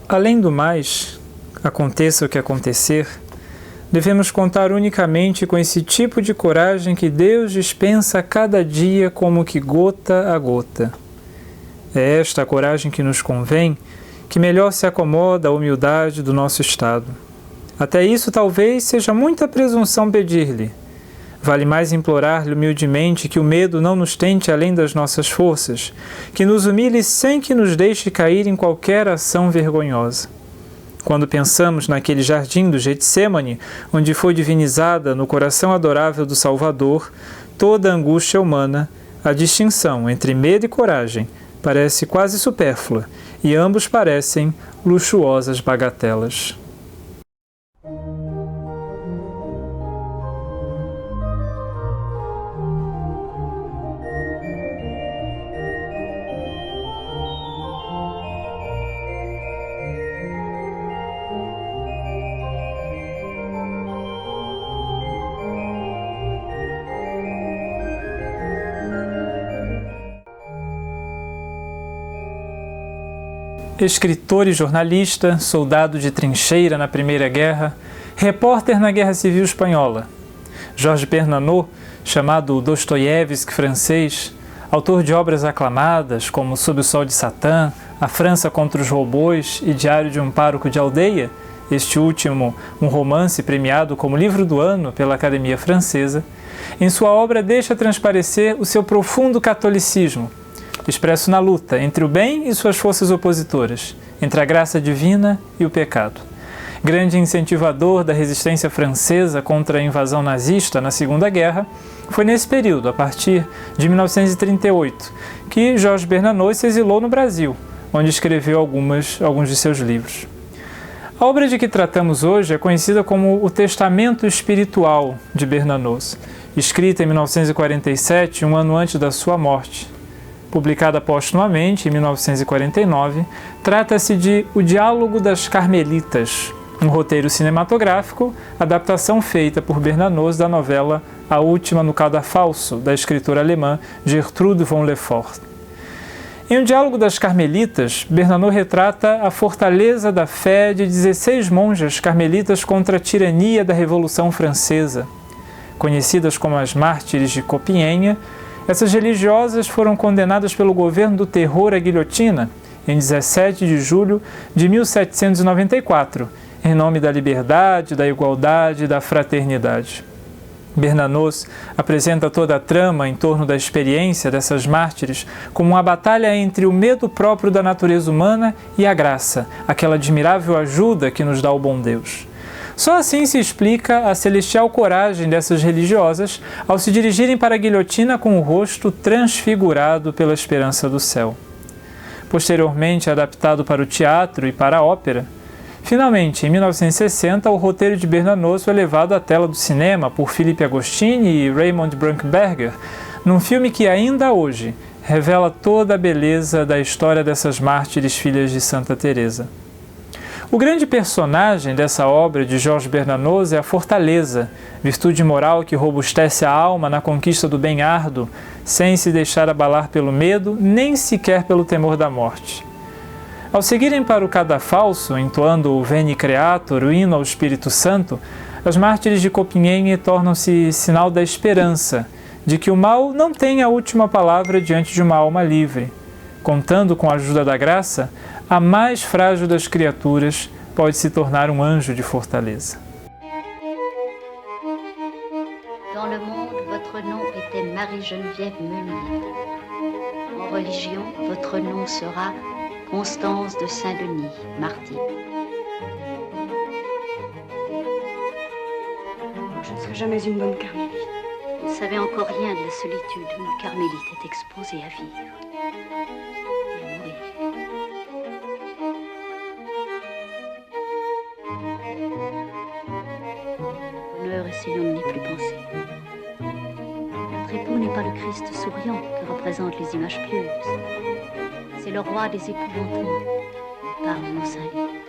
Além do mais, aconteça o que acontecer, devemos contar unicamente com esse tipo de coragem que Deus dispensa a cada dia como que gota a gota. É esta a coragem que nos convém, que melhor se acomoda à humildade do nosso estado. Até isso talvez seja muita presunção pedir-lhe. Vale mais implorar-lhe humildemente que o medo não nos tente além das nossas forças, que nos humilhe sem que nos deixe cair em qualquer ação vergonhosa. Quando pensamos naquele jardim do Getsêmani, onde foi divinizada no coração adorável do Salvador toda a angústia humana, a distinção entre medo e coragem parece quase supérflua, e ambos parecem luxuosas bagatelas. Escritor e jornalista, soldado de trincheira na Primeira Guerra, repórter na Guerra Civil Espanhola. Georges Bernanos, chamado Dostoiévski francês, autor de obras aclamadas como Sob o Sol de Satã, A França contra os Robôs e Diário de um Pároco de Aldeia, este último um romance premiado como livro do ano pela Academia Francesa, em sua obra deixa transparecer o seu profundo catolicismo, expresso na luta entre o bem e suas forças opositoras, entre a graça divina e o pecado. Grande incentivador da resistência francesa contra a invasão nazista na Segunda Guerra, foi nesse período, a partir de 1938, que Georges Bernanos se exilou no Brasil, onde escreveu alguns de seus livros. A obra de que tratamos hoje é conhecida como o Testamento Espiritual de Bernanos, escrita em 1947, um ano antes da sua morte. Publicada póstumamente em 1949, trata-se de O Diálogo das Carmelitas, um roteiro cinematográfico, adaptação feita por Bernanos da novela A Última no Cadafalso, da escritora alemã Gertrude von Lefort. Em O Diálogo das Carmelitas, Bernanos retrata a fortaleza da fé de 16 monjas carmelitas contra a tirania da Revolução Francesa. Conhecidas como as Mártires de Compiègne, essas religiosas foram condenadas pelo governo do terror à guilhotina em 17 de julho de 1794, em nome da liberdade, da igualdade e da fraternidade. Bernanos apresenta toda a trama em torno da experiência dessas mártires como uma batalha entre o medo próprio da natureza humana e a graça, aquela admirável ajuda que nos dá o bom Deus. Só assim se explica a celestial coragem dessas religiosas ao se dirigirem para a guilhotina com o rosto transfigurado pela esperança do céu. Posteriormente adaptado para o teatro e para a ópera, finalmente, em 1960, o roteiro de Bernanos foi levado à tela do cinema por Philippe Agostini e Raymond Brankenberger, num filme que ainda hoje revela toda a beleza da história dessas mártires filhas de Santa Teresa. O grande personagem dessa obra de Georges Bernanos é a fortaleza, virtude moral que robustece a alma na conquista do bem árduo, sem se deixar abalar pelo medo, nem sequer pelo temor da morte. Ao seguirem para o cadafalso, entoando o Veni Creator, o hino ao Espírito Santo, as mártires de Compiègne tornam-se sinal da esperança, de que o mal não tem a última palavra diante de uma alma livre. Contando com a ajuda da graça, a mais frágil das criaturas pode se tornar um anjo de fortaleza. Dans le monde, votre nom était Marie-Geneviève Meunier. En religion, votre nom sera Constance de Saint-Denis, martyre. Je ne serai jamais une bonne carmélite. Vous ne savez encore rien de la solitude où une carmélite est exposée à vivre et à mourir. Le bonheur est si long n'y plus penser. Notre époux n'est pas le Christ souriant que représentent les images pieuses. C'est le roi des épouvantements, parle nos saints livres.